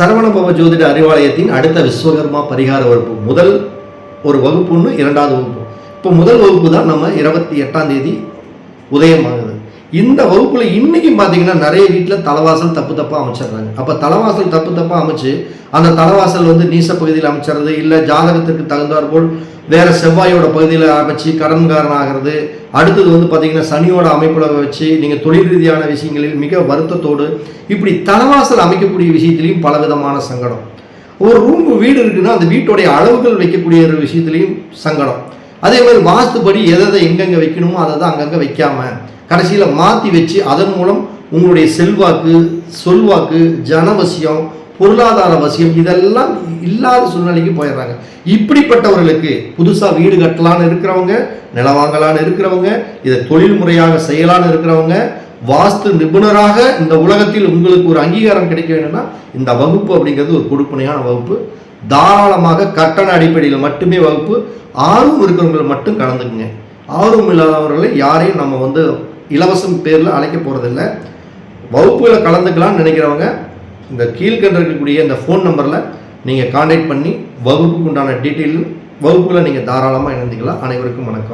சரவணபவ ஜோதிட அறிவாலயத்தின் அடுத்த விஸ்வகர்மா பரிகார வகுப்பு முதல் ஒரு வகுப்புன்னு இரண்டாவது வகுப்பு. இப்போ முதல் வகுப்பு தான் நம்ம 28ஆம் தேதி உதயமாகுது. இந்த வகுப்புல இன்னைக்கும் பார்த்தீங்கன்னா நிறைய வீட்டில் தலைவாசல் தப்பாக அமைச்சிடுறாங்க. அப்போ தலைவாசல் தப்பாக அமைச்சு அந்த தலைவாசல் நீச பகுதியில் அமைச்சிடுறது, இல்லை ஜாதகத்திற்கு தகுந்தாற் போல் வேற செவ்வாயோட பகுதியில் அமைச்சு கடன்காரன் ஆகிறது. அடுத்தது பார்த்தீங்கன்னா சனியோட அமைப்புல வச்சு நீங்கள் தொழில் ரீதியான விஷயங்களில் மிக வருத்தத்தோடு இப்படி தலைவாசல் அமைக்கக்கூடிய விஷயத்திலையும் பலவிதமான சங்கடம். ஒரு ரூம் வீடு இருக்குன்னா அந்த வீட்டுடைய அளவுகள் வைக்கக்கூடிய ஒரு விஷயத்திலையும் சங்கடம். அதே மாதிரி வாஸ்துபடி எதை எங்கெங்கே வைக்கணுமோ அதை தான் அங்கங்கே வைக்காம கடைசியில் மாற்றி வச்சு அதன் மூலம் உங்களுடைய செல்வாக்கு, சொல்வாக்கு, ஜனவசியம், பொருளாதார வசியம் இதெல்லாம் இல்லாத சூழ்நிலைக்கு போயிடுறாங்க. இப்படிப்பட்டவர்களுக்கு புதுசாக வீடு கட்டலான்னு இருக்கிறவங்க, நிலம் வாங்கலான்னு இருக்கிறவங்க, இதை தொழில் முறையாக செய்யலான்னு இருக்கிறவங்க, வாஸ்து நிபுணராக இந்த உலகத்தில் உங்களுக்கு ஒரு அங்கீகாரம் கிடைக்க வேணும்னா இந்த வகுப்பு அப்படிங்கிறது ஒரு கொடுப்பனையான வகுப்பு. தாராளமாக கட்டண அடிப்படையில் மட்டுமே வகுப்பு. ஆர்வம் இருக்கிறவங்களை மட்டும் கலந்துக்குங்க. ஆர்வம் இல்லாதவர்களை யாரையும் நம்ம இலவசம் பேரில் அழைக்க போகிறதில்ல. வகுப்புகளை கலந்துக்கலாம்னு நினைக்கிறவங்க இந்த கீழ்கண்ட இருக்கக்கூடிய இந்த ஃபோன் நம்பரில் நீங்கள் கான்டாக்ட் பண்ணி வகுப்புக்கு உண்டான டீட்டெயிலும் வகுப்புகளை நீங்கள் தாராளமாக இணைந்துக்கலாம். அனைவருக்கும் வணக்கம்.